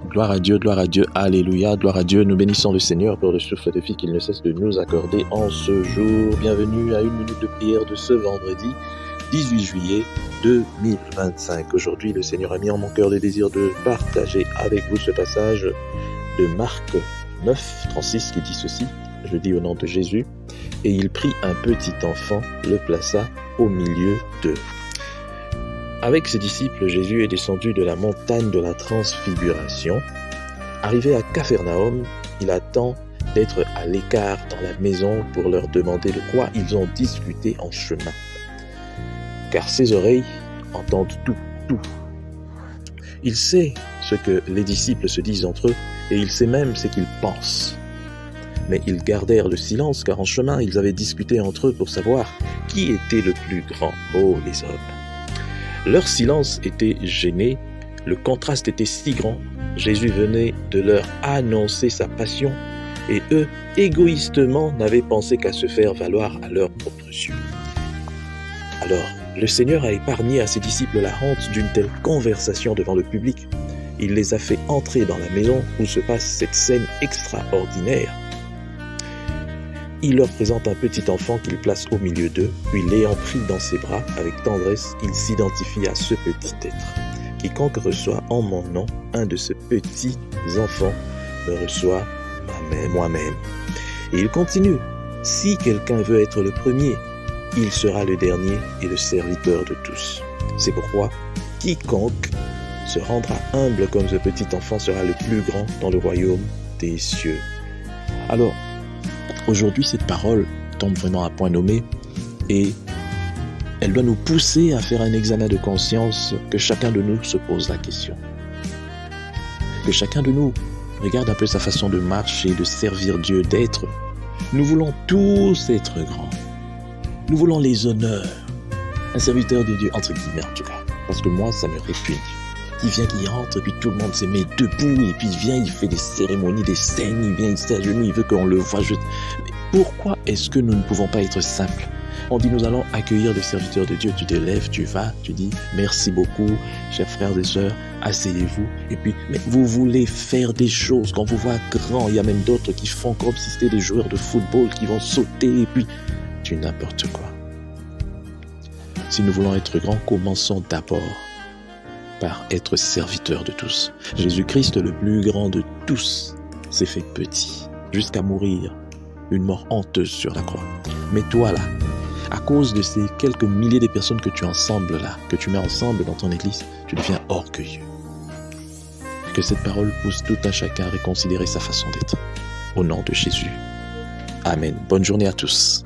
Gloire à Dieu, alléluia, gloire à Dieu. Nous bénissons le Seigneur pour le souffle de vie qu'il ne cesse de nous accorder en ce jour. Bienvenue à une minute de prière de ce vendredi 18 juillet 2025. Aujourd'hui, le Seigneur a mis en mon cœur le désir de partager avec vous ce passage de Marc 9, 36 qui dit ceci. Je dis au nom de Jésus. Et il prit un petit enfant, le plaça au milieu d'eux. Avec ses disciples, Jésus est descendu de la montagne de la transfiguration. Arrivé à Capharnaüm, il attend d'être à l'écart dans la maison pour leur demander de quoi ils ont discuté en chemin. Car ses oreilles entendent tout. Il sait ce que les disciples se disent entre eux et il sait même ce qu'ils pensent. Mais ils gardèrent le silence car en chemin ils avaient discuté entre eux pour savoir qui était le plus grand. Oh les hommes! Leur silence était gêné, le contraste était si grand. Jésus venait de leur annoncer sa passion et eux, égoïstement, n'avaient pensé qu'à se faire valoir à leurs propres yeux. Alors, le Seigneur a épargné à ses disciples la honte d'une telle conversation devant le public. Il les a fait entrer dans la maison où se passe cette scène extraordinaire. Il leur présente un petit enfant qu'il place au milieu d'eux, puis l'ayant pris dans ses bras avec tendresse, il s'identifie à ce petit être. Quiconque reçoit en mon nom un de ces petits enfants me reçoit moi-même. Et il continue. Si quelqu'un veut être le premier, il sera le dernier et le serviteur de tous. C'est pourquoi quiconque se rendra humble comme ce petit enfant sera le plus grand dans le royaume des cieux. Alors, aujourd'hui, cette parole tombe vraiment à point nommé et elle doit nous pousser à faire un examen de conscience, que chacun de nous se pose la question. Que chacun de nous regarde un peu sa façon de marcher, de servir Dieu, d'être. Nous voulons tous être grands. Nous voulons les honneurs. Un serviteur de Dieu, entre guillemets en tout cas, parce que moi, ça me répugne. Qui vient, qui rentre, et puis tout le monde se met debout, et puis il vient, il fait des cérémonies, des scènes, il vient, il s'agenouille, il veut qu'on le voit. Mais pourquoi est-ce que nous ne pouvons pas être simples? On dit nous allons accueillir des serviteurs de Dieu, tu te lèves, tu vas, tu dis merci beaucoup, chers frères et sœurs, asseyez-vous. Et puis, mais vous voulez faire des choses, quand vous voit grand, il y a même d'autres qui font comme si c'était des joueurs de football qui vont sauter, et puis, tu n'importe quoi. Si nous voulons être grands, commençons d'abord par être serviteur de tous. Jésus-Christ, le plus grand de tous, s'est fait petit, jusqu'à mourir, une mort honteuse sur la croix. Mais toi là, à cause de ces quelques milliers de personnes que tu ensembles là, que tu mets ensemble dans ton église, tu deviens orgueilleux. Que cette parole pousse tout un chacun à reconsidérer sa façon d'être. Au nom de Jésus. Amen. Bonne journée à tous.